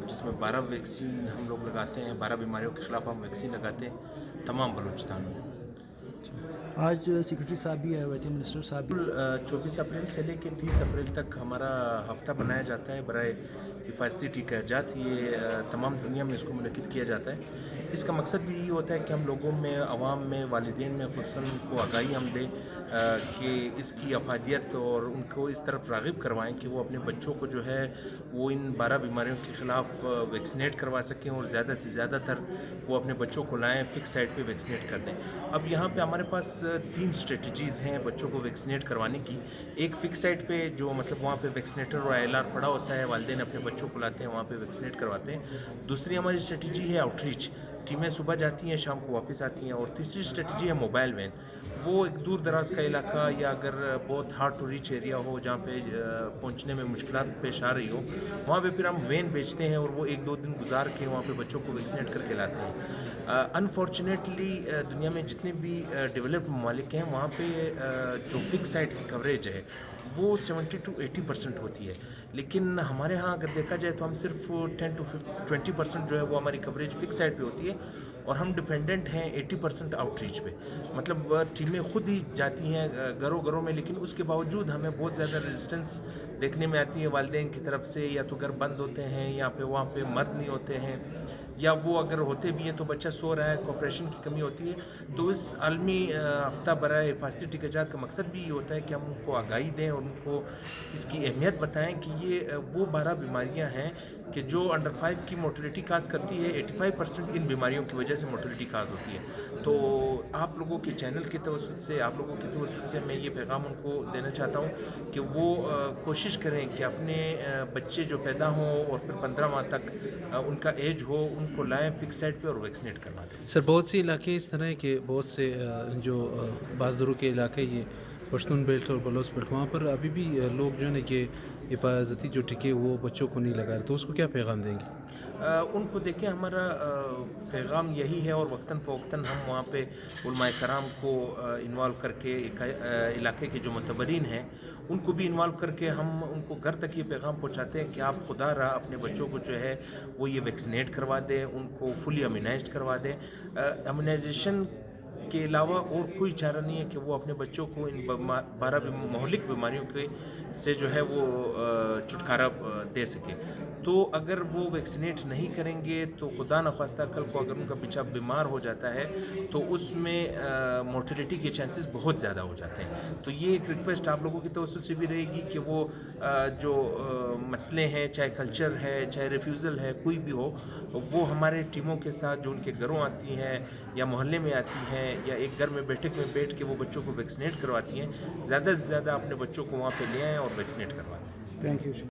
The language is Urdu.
جس میں 12 ویکسین ہم لوگ لگاتے ہیں، 12 بیماریوں کے خلاف ہم ویکسین لگاتے ہیں تمام بلوچستان میں۔ آج سیکرٹری صاحب بھی آئے ہوئے تھے، منسٹر صاحب بھی۔ 24 اپریل سے لے کے 30 اپریل تک ہمارا ہفتہ بنایا جاتا ہے برائے حفاظتی ٹیکہ جات۔ یہ تمام دنیا میں اس کو منعقد کیا جاتا ہے۔ اس کا مقصد بھی یہی ہوتا ہے کہ ہم لوگوں میں، عوام میں، والدین میں خصوصاً کو آگاہی ہم دیں کہ اس کی افادیت، اور ان کو اس طرف راغب کروائیں کہ وہ اپنے بچوں کو جو ہے وہ ان 12 بیماریوں کے خلاف ویکسینیٹ کروا سکیں، اور زیادہ سے زیادہ تر وہ اپنے بچوں کو لائیں، فکس سائٹ پہ ویکسینیٹ کر دیں۔ اب یہاں پہ ہمارے پاس 3 اسٹریٹجیز ہیں بچوں کو ویکسینیٹ کروانے کی۔ ایک فکس سائٹ پہ جو مطلب وہاں پہ ویکسینیٹر اور ILR پڑا ہوتا ہے، والدین اپنے بچوں کو لاتے ہیں، وہاں پہ ویکسینیٹ کرواتے ہیں۔ دوسری ہماری اسٹریٹجی ہے آؤٹ ریچ، ٹیمیں صبح جاتی ہیں، شام کو واپس آتی ہیں۔ اور تیسری اسٹریٹجی ہے موبائل وین، وہ ایک دور دراز کا علاقہ یا اگر بہت ہارڈ ٹو ریچ ایریا ہو جہاں پہ پہنچنے میں مشکلات پیش آ رہی ہو، وہاں پہ پھر ہم وین بیچتے ہیں اور وہ 1-2 دن گزار کے وہاں پہ بچوں کو ویکسینیٹ کر کے لاتے ہیں۔ انفارچونیٹلی دنیا میں جتنے بھی ڈیولپڈ ممالک ہیں، وہاں پہ جو فکس سائٹ کی کوریج ہے وہ 70 to 80% ہوتی ہے، لیکن ہمارے ہاں اگر دیکھا جائے تو ہم صرف 10 to 20% جو ہے وہ ہماری کوریج فکس سائٹ پہ ہوتی ہے، اور ہم ڈپینڈنٹ ہیں 80% آؤٹ ریچ پہ۔ مطلب ٹیمیں خود ہی جاتی ہیں گھروں گھروں میں، لیکن اس کے باوجود ہمیں بہت زیادہ ریزسٹنس دیکھنے میں آتی ہے والدین کی طرف سے، یا تو گھر بند ہوتے ہیں، یا پھر وہاں پہ مرد نہیں ہوتے ہیں، یا وہ اگر ہوتے بھی ہیں تو بچہ سو رہا ہے، کوپریشن کی کمی ہوتی ہے۔ تو اس عالمی ہفتہ برائے حفاظتی ٹیکہ جات کا مقصد بھی یہ ہوتا ہے کہ ہم ان کو آگاہی دیں اور ان کو اس کی اہمیت بتائیں کہ یہ وہ 12 بیماریاں ہیں کہ جو انڈر 5 کی موٹیلٹی کاز کرتی ہے۔ 85% ان بیماریوں کی وجہ سے موٹیلٹی کاز ہوتی ہے۔ تو آپ لوگوں کے چینل کے توسط سے، آپ لوگوں کے توسط سے میں یہ پیغام ان کو دینا چاہتا ہوں کہ وہ کوشش کریں کہ اپنے بچے جو پیدا ہوں اور پھر 15 ماہ تک ان کا ایج ہو، ان کو لائیں فکس سائٹ پہ اور ویکسینیٹ کروا دیں۔ سر، بہت سے علاقے اس طرح ہے کہ بہت سے جو بعض دروں کے علاقے، یہ پشتون بیلٹ اور بلوچ بیلٹ، وہاں پر ابھی بھی لوگ جو ہے نا کہ حفاظتی جو ٹیکے وہ بچوں کو نہیں لگا رہے، تو اس کو کیا پیغام دیں گے؟ ان کو دیکھیں، ہمارا پیغام یہی ہے، اور وقتاً فوقتاً ہم وہاں پہ علماء کرام کو انوالو کر کے، علاقے کے جو معتبرین ہیں ان کو بھی انوالو کر کے ہم ان کو گھر تک یہ پیغام پہنچاتے ہیں کہ آپ خدا رہا اپنے بچوں کو جو ہے وہ یہ ویکسینیٹ کروا دیں، ان کو فلی امیونائزڈ کروا دیں۔ امیونائزیشن کے علاوہ اور کوئی چارہ نہیں ہے کہ وہ اپنے بچوں کو ان 12 مہلک بیماریوں کے سے جو ہے وہ چھٹکارا دے سکے۔ تو اگر وہ ویکسینیٹ نہیں کریں گے تو خدا نخواستہ کل کو اگر ان کا بچہ بیمار ہو جاتا ہے تو اس میں مورٹیلٹی کے چانسز بہت زیادہ ہو جاتے ہیں۔ تو یہ ایک ریکویسٹ آپ لوگوں کی توسط سے بھی رہے گی کہ وہ جو مسئلے ہیں، چاہے کلچر ہے، چاہے ریفیوزل ہے، کوئی بھی ہو، وہ ہمارے ٹیموں کے ساتھ جو ان کے گھروں آتی ہیں یا محلے میں آتی ہیں یا ایک گھر میں بیٹھک میں بیٹھ کے وہ بچوں کو ویکسینیٹ کرواتی ہیں، زیادہ سے زیادہ اپنے بچوں کو وہاں پہ لے آئیں اور ویکسینیٹ کروا دیں۔ Thank you.